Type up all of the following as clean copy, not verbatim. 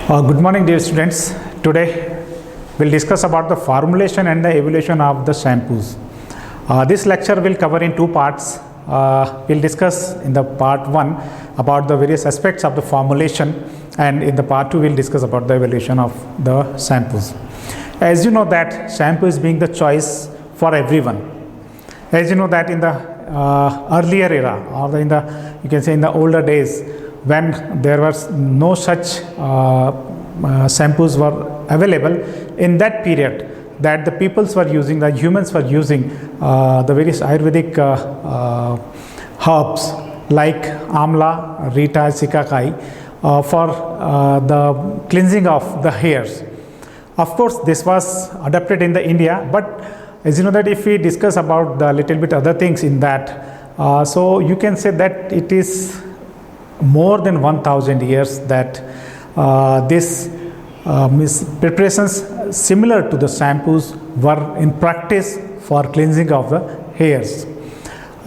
Good morning, dear students. Today we'll discuss about the formulation and the evaluation of the shampoos. This lecture will cover in two parts. We'll discuss in the part 1 about the various aspects of the formulation, and in the part 2 we'll discuss about the evaluation of the shampoos. As you know that shampoo is being the choice for everyone. As you know that in the earlier era, or in the, you can say in the older days, when there was no such shampoos were available, in that period that the peoples were using, the humans were using the various Ayurvedic herbs like amla, rita, sikakai for the cleansing of the hairs. Of course, this was adapted in the India, but as you know that if we discuss about the little bit other things in that, so you can say that it is more than 1000 years that this preparations similar to the shampoos were in practice for cleansing of the hairs.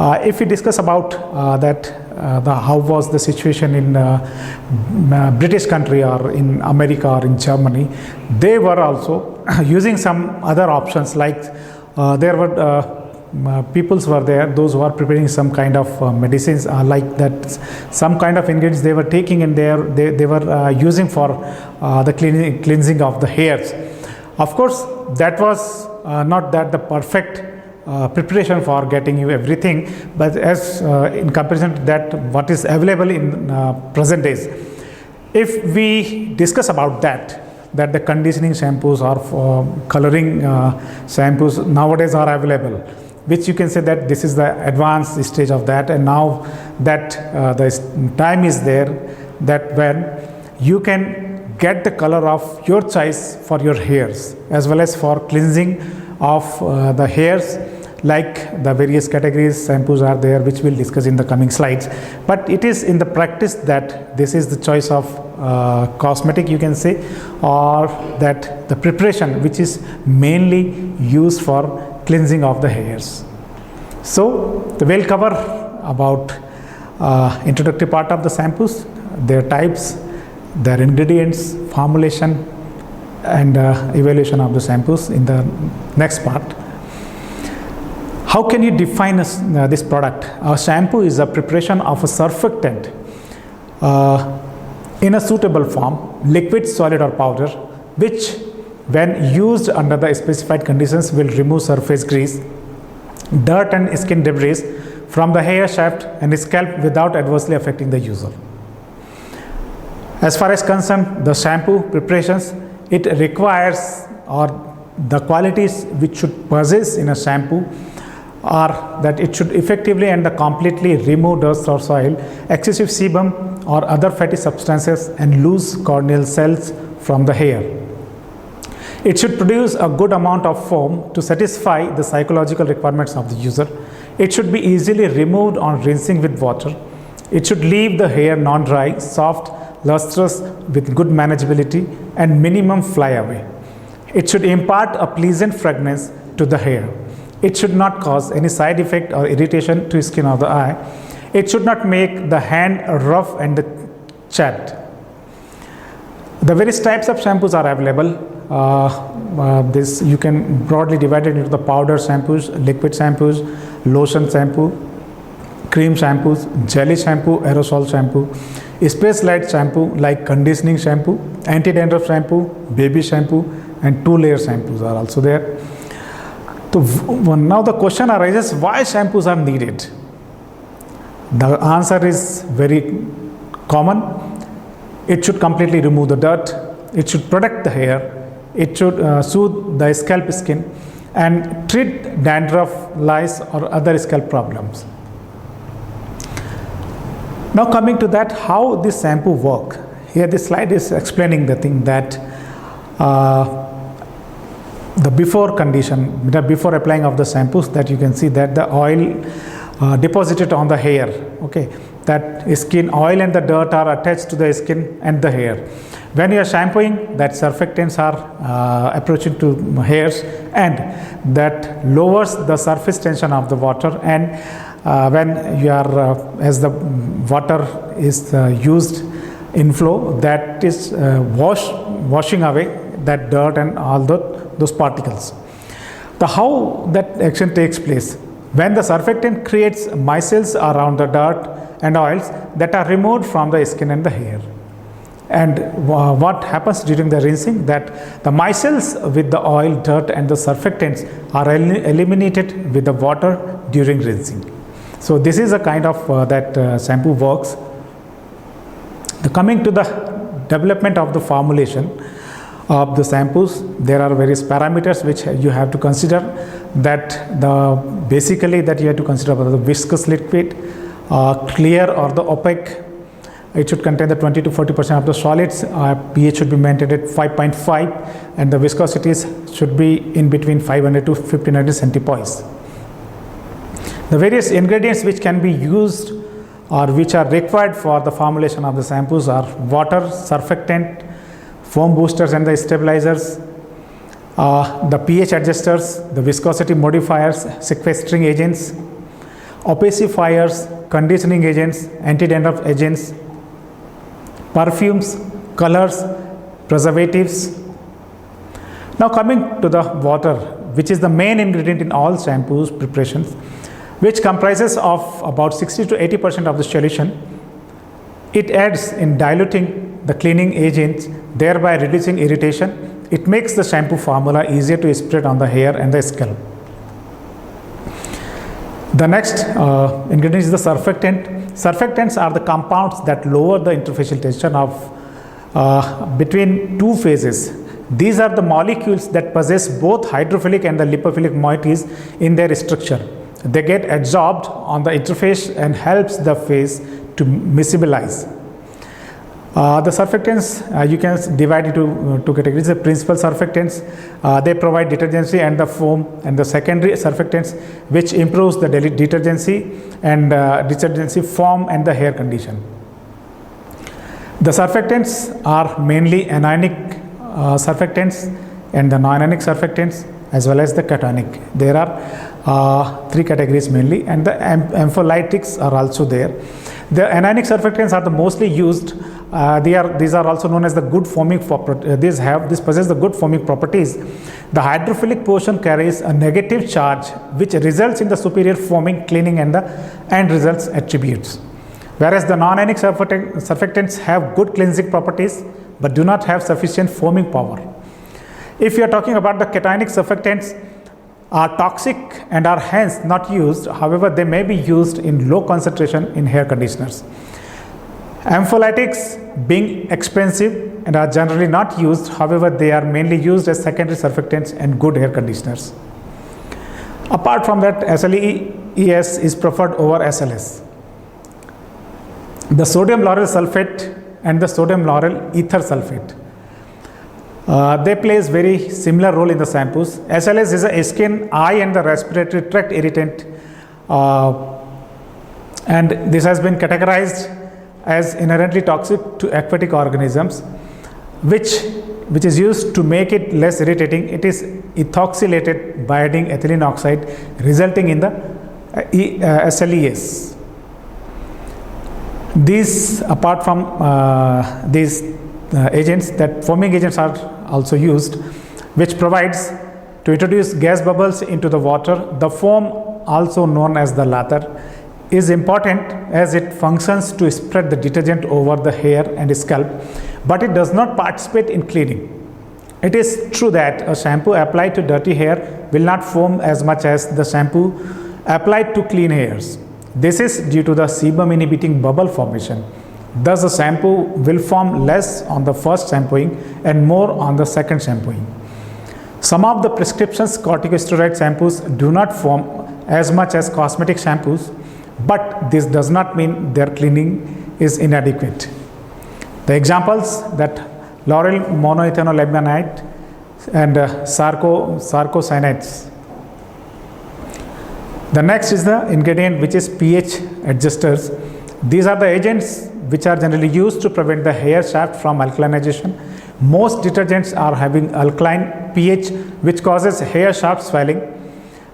If we discuss about how was the situation in British country or in America or in Germany, they were also using some other options, like there were peoples were there, those who are preparing some kind of medicines like that, some kind of ingredients they were taking in there, they were using for the cleansing of the hairs. Of course, that was not that the perfect preparation for getting you everything, but as in comparison to that what is available in present days. If we discuss about that the conditioning shampoos or coloring shampoos nowadays are available, which you can say that this is the advanced stage of that, and now that the time is there that when you can get the color of your choice for your hairs as well as for cleansing of the hairs, like the various categories shampoos are there, which we'll discuss in the coming slides. But it is in the practice that this is the choice of cosmetic, you can say, or that the preparation which is mainly used for cleansing of the hairs. So we'll cover about introductory part of the shampoos, their types, their ingredients, formulation, and evaluation of the shampoos in the next part. How can you define this product? A shampoo is a preparation of a surfactant in a suitable form, liquid, solid or powder, which when used under the specified conditions will remove surface grease, dirt and skin debris from the hair shaft and scalp without adversely affecting the user. As far as concerned the shampoo preparations, it requires, or the qualities which should possess in a shampoo are that it should effectively and completely remove dust or soil, excessive sebum or other fatty substances and loose corneal cells from the hair. It should produce a good amount of foam to satisfy the psychological requirements of the user. It should be easily removed on rinsing with water. It should leave the hair non-dry, soft, lustrous with good manageability and minimum flyaway. It should impart a pleasant fragrance to the hair. It should not cause any side effect or irritation to skin or the eye. It should not make the hand rough and chapped. The various types of shampoos are available. This you can broadly divide it into the powder shampoos, liquid shampoos, lotion shampoo, cream shampoos, jelly shampoo, aerosol shampoo, space light shampoo like conditioning shampoo, anti-dandruff shampoo, baby shampoo, and 2-layer shampoos are also there. So now the question arises, why shampoos are needed? The answer is very common. It should completely remove the dirt. It should protect the hair. It should soothe the scalp skin and treat dandruff, lice or other scalp problems. Now coming to that, how this shampoo work. Here this slide is explaining the thing that the before condition, before applying of the shampoos, that you can see that the oil deposited on the hair, okay, that skin oil and the dirt are attached to the skin and the hair. When you are shampooing, that surfactants are approaching to hairs, and that lowers the surface tension of the water, and when you are as the water is used inflow that is washing away that dirt and all those particles. The how that action takes place: when the surfactant creates micelles around the dirt and oils that are removed from the skin and the hair. And what happens during the rinsing, that the micelles with the oil, dirt and the surfactants are eliminated with the water during rinsing. So this is a kind of that shampoo works. Coming to the development of the formulation of the shampoos, there are various parameters which you have to consider. That basically that you have to consider the viscous liquid, clear or the opaque. It should contain the 20 to 40% of the solids. pH should be maintained at 5.5, and the viscosities should be in between 500 to 1500 centipoise. The various ingredients which can be used or which are required for the formulation of the shampoos are water, surfactant, foam boosters and the stabilizers, the pH adjusters, the viscosity modifiers, sequestering agents, opacifiers, conditioning agents, anti-dandruff agents, perfumes, colors, preservatives. Now coming to the water, which is the main ingredient in all shampoos preparations, which comprises of about 60 to 80% of the solution. It aids in diluting the cleaning agents, thereby reducing irritation. It makes the shampoo formula easier to spread on the hair and the scalp. The next ingredient is the surfactant. Surfactants are the compounds that lower the interfacial tension of between two phases. These are the molecules that possess both hydrophilic and the lipophilic moieties in their structure. They get adsorbed on the interface and helps the phase to miscibilize. The surfactants you can divide into two categories. The principal surfactants, they provide detergency and the foam, and the secondary surfactants which improves the detergency and detergency, foam and the hair condition. The surfactants are mainly anionic surfactants and the non-anionic surfactants as well as the cationic. There are three categories mainly, and the ampholytics are also there. The anionic surfactants are the mostly used. These are also known as the good foaming. This possess the good foaming properties. The hydrophilic portion carries a negative charge, which results in the superior foaming, cleaning, and the end results attributes. Whereas the non-anionic surfactants have good cleansing properties, but do not have sufficient foaming power. If you are talking about the cationic surfactants, are toxic and are hence not used. However, they may be used in low concentration in hair conditioners. Ampholytics being expensive and are generally not used. However, they are mainly used as secondary surfactants and good hair conditioners. Apart from that, SLES is preferred over SLS. The sodium lauryl sulfate and the sodium lauryl ether sulfate, they plays very similar role in the shampoos. SLS is a skin, eye and the respiratory tract irritant, and this has been categorized as inherently toxic to aquatic organisms, which is used to make it less irritating. It is ethoxylated by adding ethylene oxide, resulting in the SLES. These, apart from these agents, that foaming agents are also used, which provides to introduce gas bubbles into the water. The foam, also known as the lather, is important as it functions to spread the detergent over the hair and scalp, but it does not participate in cleaning. It is true that a shampoo applied to dirty hair will not foam as much as the shampoo applied to clean hairs. This is due to the sebum inhibiting bubble formation. Thus, the shampoo will foam less on the first shampooing and more on the second shampooing. Some of the prescriptions corticosteroid shampoos do not foam as much as cosmetic shampoos, but this does not mean their cleaning is inadequate. The examples that lauryl monoethanolambanate and sarcosinates. The next is the ingredient which is pH adjusters. These are the agents which are generally used to prevent the hair shaft from alkalinization. Most detergents are having alkaline pH, which causes hair shaft swelling.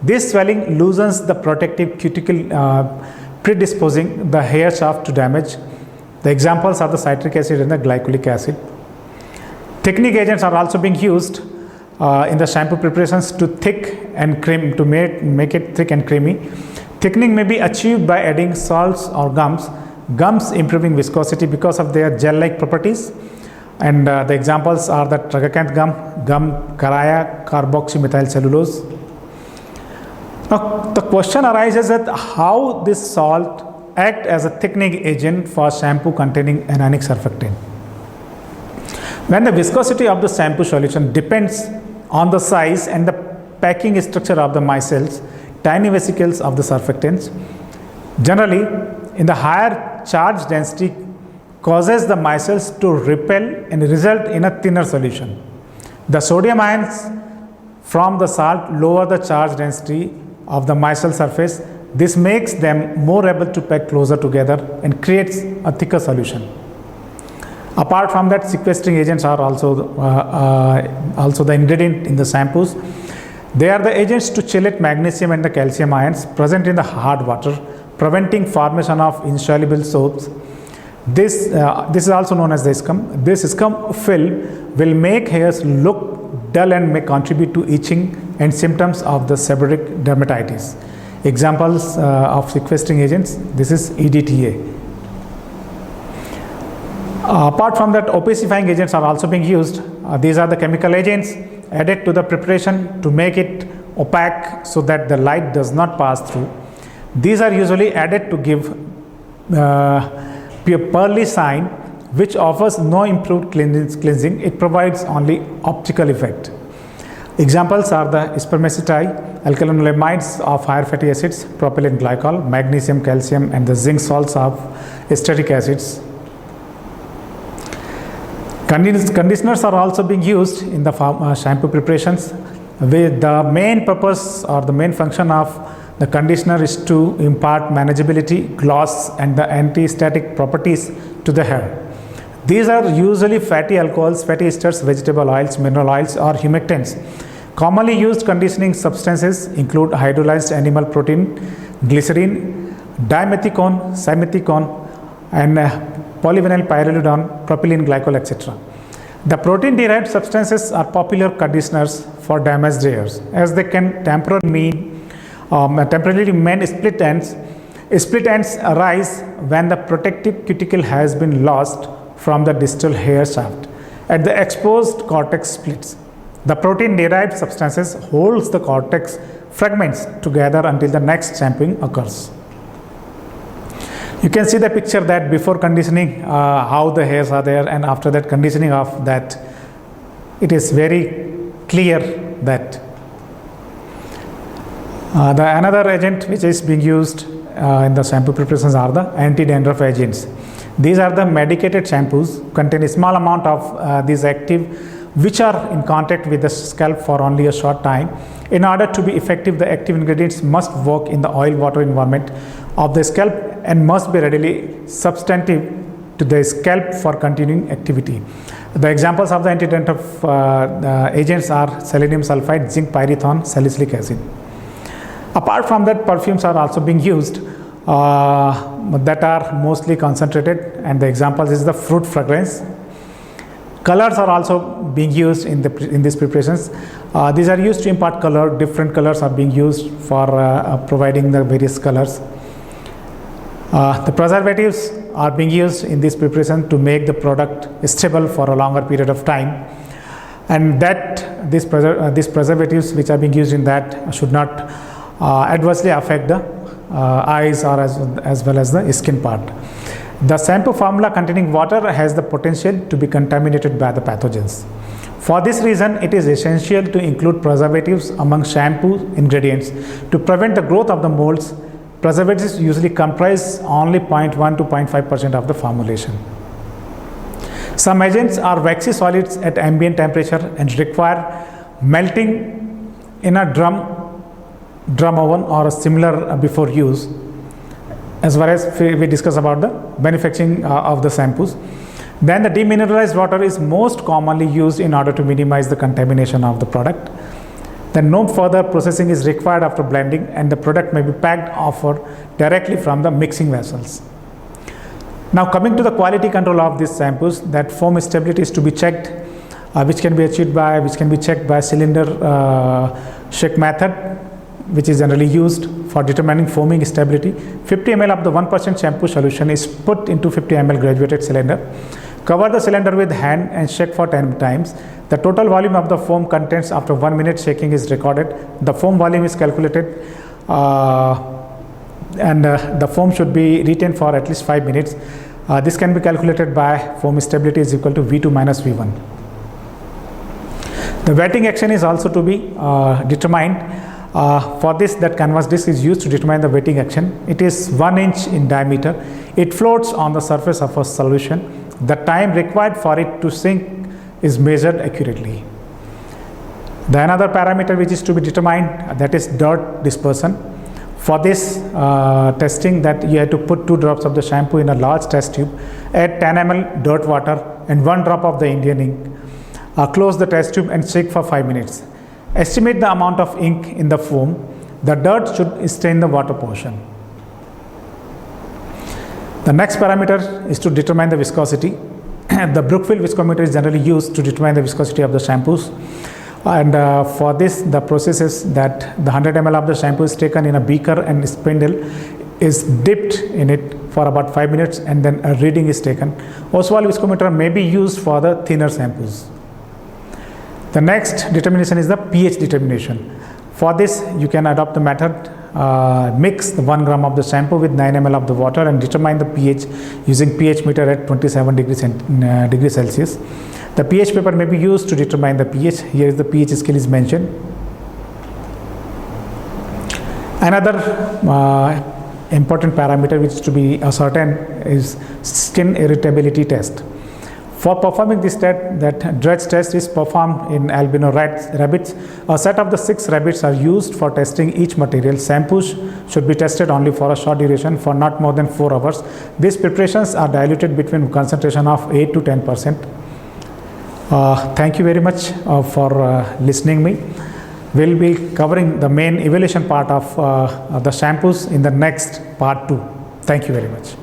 This swelling loosens the protective cuticle, predisposing the hair shaft to damage. The examples are the citric acid and the glycolic acid. Thickening agents are also being used in the shampoo preparations to thick and cream, to make it thick and creamy. Thickening may be achieved by adding salts or gums improving viscosity because of their gel-like properties. And the examples are the tragacanth gum caraya, carboxymethylcellulose. Now the question arises that how this salt act as a thickening agent for shampoo containing anionic surfactant. When the viscosity of the shampoo solution depends on the size and the packing structure of the micelles, tiny vesicles of the surfactants, generally in the higher charge density causes the micelles to repel and result in a thinner solution. The sodium ions from the salt lower the charge density of the micelle surface. This makes them more able to pack closer together and creates a thicker solution. Apart from that, sequestering agents are also the ingredient in the shampoos. They are the agents to chelate magnesium and the calcium ions present in the hard water, preventing formation of insoluble soaps. This is also known as the scum. This scum film will make hairs look dull and may contribute to itching and symptoms of the seborrheic dermatitis. Examples of sequestering agents, this is EDTA. Apart from that, opacifying agents are also being used. These are the chemical agents added to the preparation to make it opaque so that the light does not pass through. These are usually added to give pearly shine, which offers no improved cleansing. It provides only optical effect. Examples are the spermaceti, alkylamines of higher fatty acids, propylene glycol, magnesium, calcium, and the zinc salts of stearic acids. Conditioners are also being used in the shampoo preparations. The main purpose or the main function of the conditioner is to impart manageability, gloss, and the anti-static properties to the hair. These are usually fatty alcohols, fatty esters, vegetable oils, mineral oils, or humectants. Commonly used conditioning substances include hydrolyzed animal protein, glycerin, dimethicone, simethicone, and polyvinyl pyrrolidone, propylene glycol, etc. The protein-derived substances are popular conditioners for damaged hairs, as they can temporarily mend split ends. Split ends arise when the protective cuticle has been lost from the distal hair shaft at the exposed cortex splits. The protein-derived substances holds the cortex fragments together until the next shampooing occurs. You can see the picture that before conditioning how the hairs are there, and after that conditioning of that, it is very clear that the another agent which is being used in the shampoo preparations are the anti-dandruff agents. These are the medicated shampoos, contain a small amount of these active which are in contact with the scalp for only a short time. In order to be effective, the active ingredients must work in the oil-water environment of the scalp and must be readily substantive to the scalp for continuing activity. The examples of the anti-dandruff agents are selenium sulfide, zinc pyridine, salicylic acid. Apart from that, perfumes are also being used that are mostly concentrated, and the examples is the fruit fragrance. Colors are also being used in these preparations. These are used to impart color. Different colors are being used for providing the various colors. The preservatives are being used in this preparation to make the product stable for a longer period of time, and that these preservatives which are being used in that should not adversely affect the eyes or as well as the skin part. The shampoo formula containing water has the potential to be contaminated by the pathogens. For this reason, it is essential to include preservatives among shampoo ingredients to prevent the growth of the molds. Preservatives usually comprise only 0.1 to 0.5% of the formulation. Some agents are waxy solids at ambient temperature and require melting in a drum oven or similar before use. As far as we discuss about the manufacturing of the shampoos. Then the demineralized water is most commonly used in order to minimize the contamination of the product. Then no further processing is required after blending, and the product may be packed or directly from the mixing vessels. Now coming to the quality control of these shampoos, that foam stability is to be checked, which can be checked by cylinder shake method, which is generally used for determining foaming stability. 50 ml of the 1% shampoo solution is put into 50 ml graduated cylinder. Cover the cylinder with hand and shake for 10 times. The total volume of the foam contents after 1 minute shaking is recorded. The foam volume is calculated, and the foam should be retained for at least 5 minutes. This can be calculated by foam stability is equal to V2 minus V1. The wetting action is also to be determined. For this, that canvas disc is used to determine the wetting action. It is 1 inch in diameter. It floats on the surface of a solution. The time required for it to sink is measured accurately. The another parameter which is to be determined, that is dirt dispersion. For this testing, that you have to put 2 drops of the shampoo in a large test tube, add 10 ml dirt water and 1 drop of the Indian ink. Close the test tube and shake for 5 minutes. Estimate the amount of ink in the foam. The dirt should stay in the water portion. The next parameter is to determine the viscosity. The Brookfield viscometer is generally used to determine the viscosity of the shampoos. And for this, the process is that the 100 ml of the shampoo is taken in a beaker and spindle is dipped in it for about 5 minutes, and then a reading is taken. Oswald viscometer may be used for the thinner shampoos. The next determination is the pH determination. For this, you can adopt the method, mix the 1 gram of the shampoo with 9 ml of the water and determine the pH using pH meter at 27 degrees Celsius. The pH paper may be used to determine the pH. Here is the pH scale is mentioned. Another important parameter which is to be ascertained is skin irritability test. For performing this test, that Dredge test is performed in albino rabbits. A set of the 6 rabbits are used for testing each material. Shampoos should be tested only for a short duration, for not more than 4 hours. These preparations are diluted between concentration of 8 to 10%. Thank you very much for listening me. We'll be covering the main evaluation part of the shampoos in the next part 2. Thank you very much.